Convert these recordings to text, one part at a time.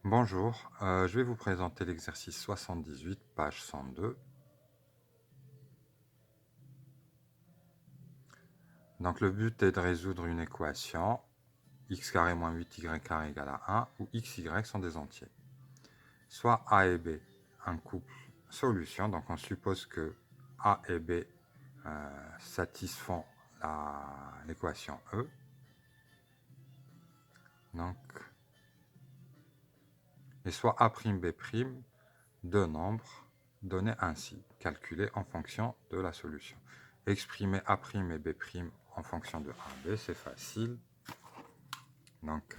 Bonjour, je vais vous présenter l'exercice 78, page 102. Donc le but est de résoudre une équation x carré moins 8y carré égale à 1 où x, y sont des entiers. Soit a et b, un couple solution, donc on suppose que a et b satisfont l'équation E. Donc, et soit a', b', deux nombres donnés ainsi, calculés en fonction de la solution. Exprimer a' et b' en fonction de a, b, c'est facile. Donc,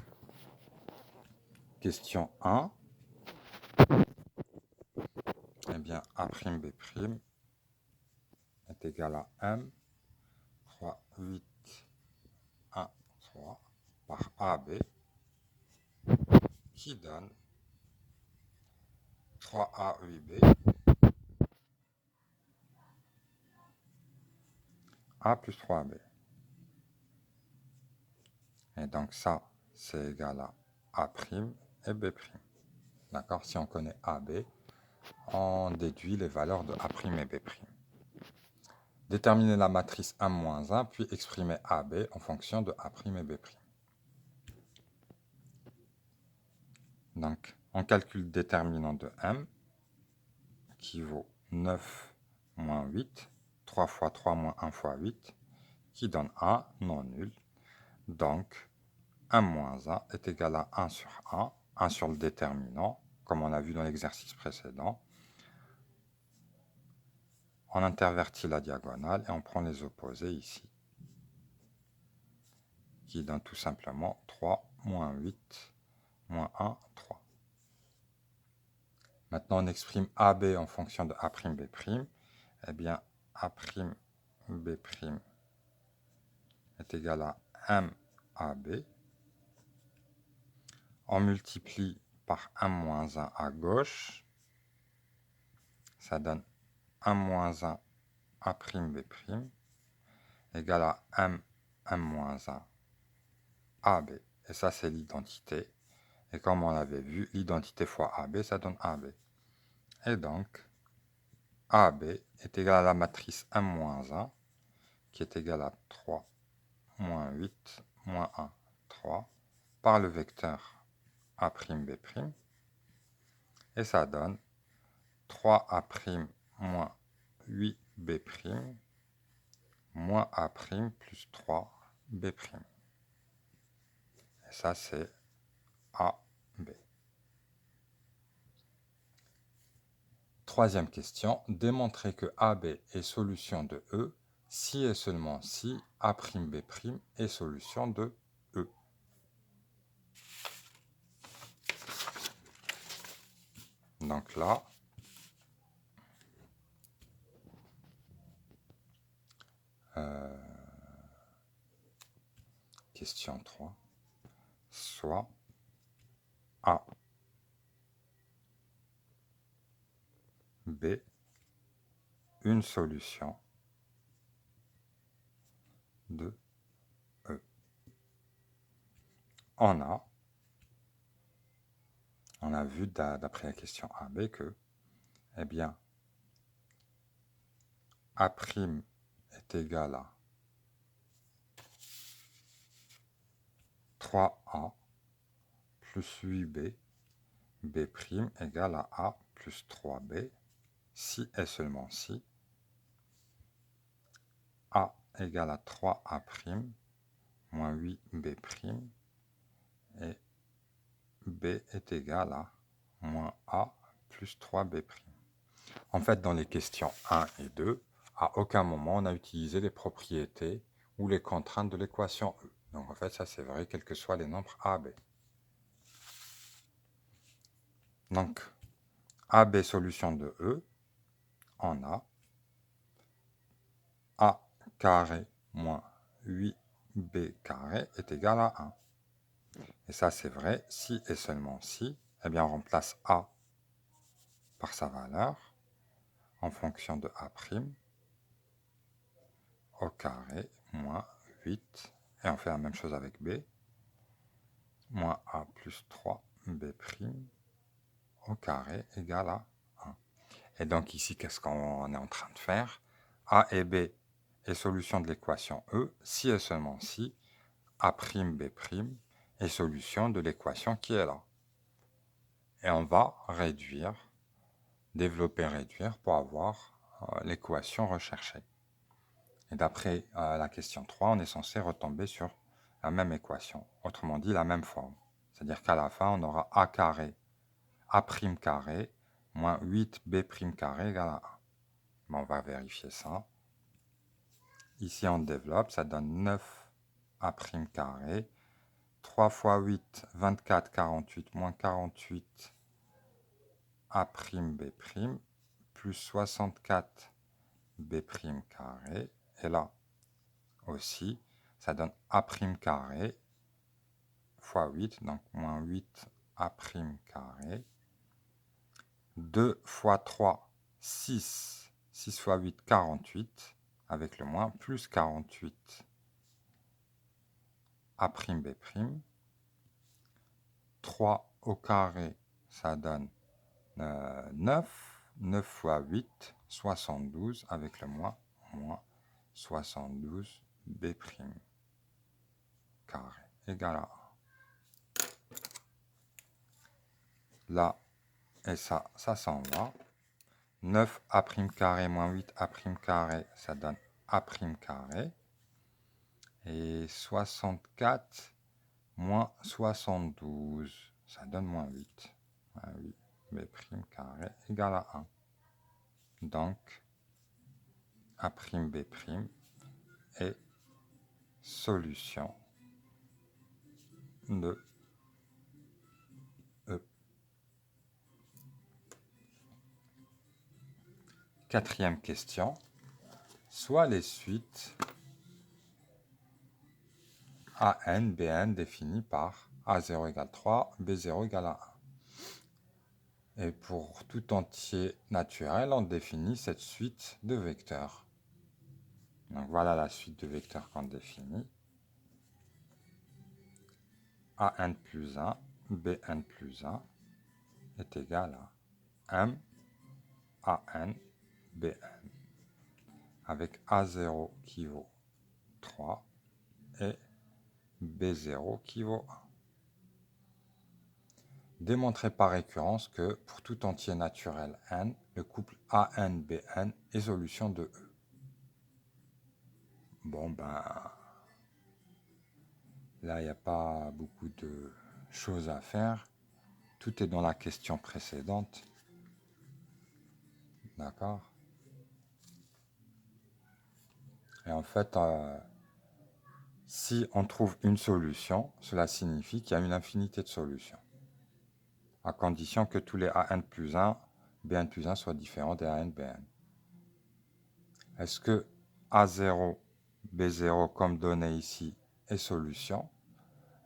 question 1. Eh bien, a', b' est égal à m 3, 8, 1, 3 par AB qui donne 3A, 8B, A plus 3B. Et donc ça, c'est égal à A' et B'. D'accord? Si on connaît AB, on déduit les valeurs de A' et B'. Déterminer la matrice M-1, puis exprimer AB en fonction de A' et B'. Donc, on calcule le déterminant de M, qui vaut 9 moins 8, 3 fois 3 moins 1 fois 8, qui donne 1 non nul. Donc, 1 moins 1 est égal à 1 sur 1 sur le déterminant, comme on l'a vu dans l'exercice précédent. On intervertit la diagonale et on prend les opposés ici, qui donne tout simplement 3 moins 8 moins 1, 3. Maintenant, on exprime AB en fonction de A'B'. Eh bien, A'B' est égal à MAB. On multiplie par 1 moins 1 à gauche. Ça donne 1 moins 1 A'B' égale à M moins 1 AB. Et ça, c'est l'identité. Et comme on l'avait vu, l'identité fois AB, ça donne AB. Et donc, AB est égal à la matrice M moins 1, qui est égale à 3 moins 8 moins 1, 3, par le vecteur A'B'. Et ça donne 3A' moins 8B' moins A' plus 3B'. Et ça, c'est AB. Troisième question. Démontrer que AB est solution de E si et seulement si A'B' est solution de E. Donc là, question 3, soit A, B, une solution de E. On a vu d'après la question AB que, eh bien, A' est égal à 3A plus 8B, B' égale à A plus 3B, si et seulement si A égale à 3A' moins 8B' et B est égal à moins A plus 3B'. En fait, dans les questions 1 et 2, à aucun moment on a utilisé les propriétés ou les contraintes de l'équation E. Donc en fait, ça c'est vrai quels que soient les nombres A, B. Donc, AB solution de E, on a A carré moins 8B carré est égal à 1. Et ça c'est vrai si et seulement si, eh bien on remplace A par sa valeur en fonction de A' au carré moins 8, et on fait la même chose avec B, moins A plus 3B', au carré égale à 1. Et donc ici, qu'est-ce qu'on est en train de faire? A et B est solution de l'équation E, si et seulement si A'B' est solution de l'équation qui est là. Et on va réduire, développer, réduire pour avoir l'équation recherchée. Et d'après la question 3, on est censé retomber sur la même équation, autrement dit la même forme. C'est-à-dire qu'à la fin, on aura A carré, A' carré, moins 8B' carré égale à 1. Bon, on va vérifier ça. Ici, on développe, ça donne 9A' carré. 3 fois 8, 24, 48, moins 48 A'B', plus 64 B' carré. Et là aussi, ça donne A' carré fois 8, donc moins 8 A' carré. 2 fois 3, 6. 6 fois 8, 48, avec le moins, plus 48 A'B'. 3 au carré, ça donne 9. 9 fois 8, 72, avec le moins, 72 B' carré égale à 1. Là, et ça s'en va. 9 A' carré moins 8 A' carré, ça donne A' carré. Et 64 moins 72, ça donne moins 8. Moins 8 B' carré égale à 1. Donc, A'B' est solution de E. Quatrième question. Soit les suites AN, BN définies par A0 égale 3, B0 égale à 1. Et pour tout entier naturel, on définit cette suite de vecteurs. Donc voilà la suite de vecteurs qu'on définit. AN plus 1, BN plus 1 est égal à M AN BN, avec A0 qui vaut 3 et B0 qui vaut 1. Démontrer par récurrence que pour tout entier naturel n, le couple AN-BN est solution de E. Bon ben, là il n'y a pas beaucoup de choses à faire. Tout est dans la question précédente. D'accord? Et en fait, si on trouve une solution, cela signifie qu'il y a une infinité de solutions. À condition que tous les AN plus 1, BN plus 1 soient différents des AN, BN. Est-ce que A0, B0, comme donné ici, est solution?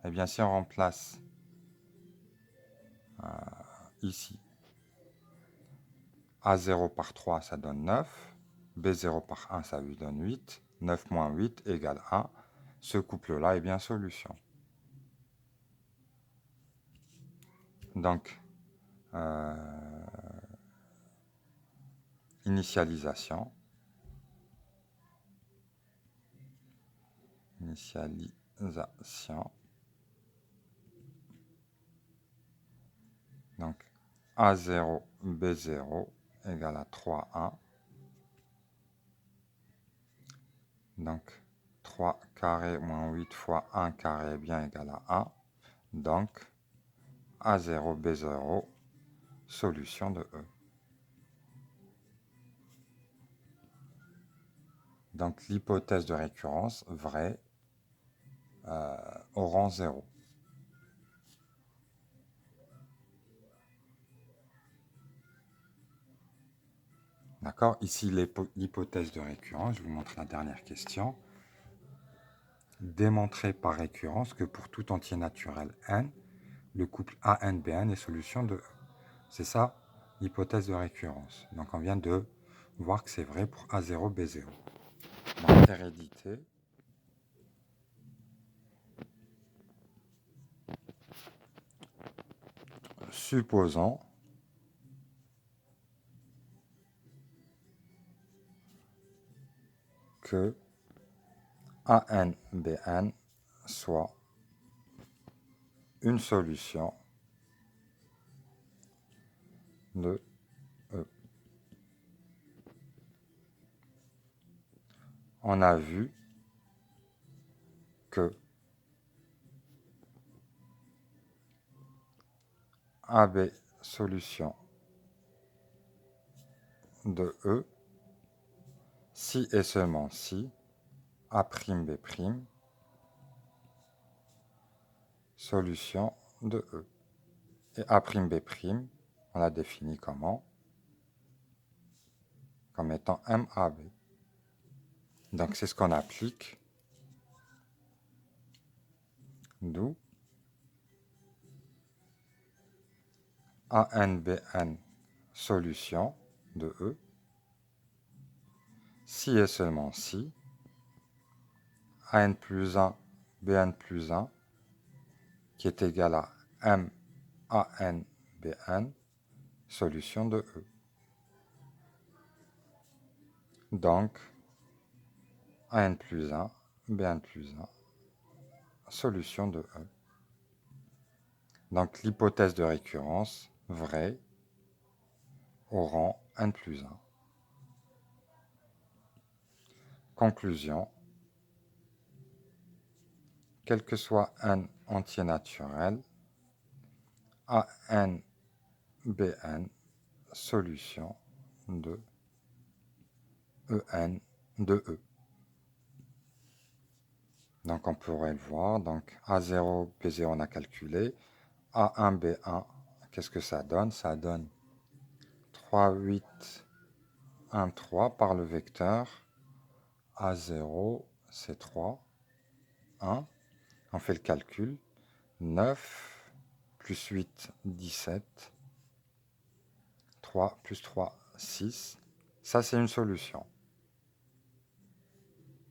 Eh bien, si on remplace ici A0 par 3, ça donne 9. B0 par 1, ça lui donne 8. 9 moins 8 égale 1. Ce couple-là est bien solution. Donc, initialisation. Donc, A0, B0 égale à 3, 1. Donc, 3 carré moins 8 fois 1 carré est bien égal à 1. Donc, A0, B0, solution de E. Donc, l'hypothèse de récurrence vraie au rang 0. D'accord? Ici, l'hypothèse de récurrence, je vous montre la dernière question. Démontrer par récurrence que pour tout entier naturel n, le couple AN-BN est solution de E. C'est ça, l'hypothèse de récurrence. Donc, on vient de voir que c'est vrai pour A0, B0. Donc, hérédité. Supposons que ANBN soit une solution de E. On a vu que AB solution de E, si et seulement si A'B', solution de E. Et A'B', on l'a défini comment? Comme étant MAB. Donc c'est ce qu'on applique, d'où ANBN solution de E, si et seulement si AN plus 1, BN plus 1, qui est égal à MANBN, solution de E. Donc, AN plus 1, BN plus 1, solution de E. Donc, l'hypothèse de récurrence, vraie, au rang N plus 1. Conclusion, quel que soit N entier naturel, AN, BN, solution de EN de E. Donc on pourrait le voir, donc A0, B0 on a calculé, A1, B1, qu'est-ce que ça donne? Ça donne 3, 8, 1, 3 par le vecteur A0, c'est 3, 1. On fait le calcul, 9 plus 8, 17, 3 plus 3, 6. Ça c'est une solution.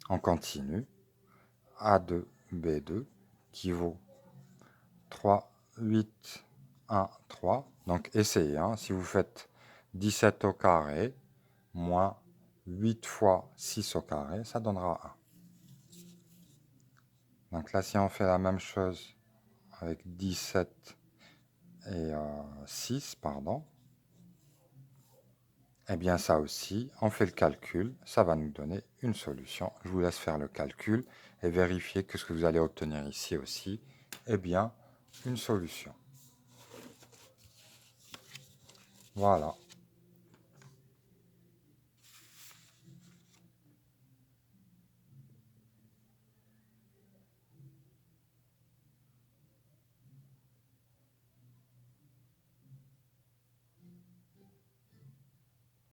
On continue, A2, B2, qui vaut 3, 8, 1, 3. Donc essayez, hein, si vous faites 17 au carré, moins 8 fois 6 au carré, ça donnera 1. Donc là, si on fait la même chose avec 17 et 6, pardon, eh bien ça aussi, on fait le calcul, ça va nous donner une solution. Je vous laisse faire le calcul et vérifier que ce que vous allez obtenir ici aussi est bien une solution. Voilà.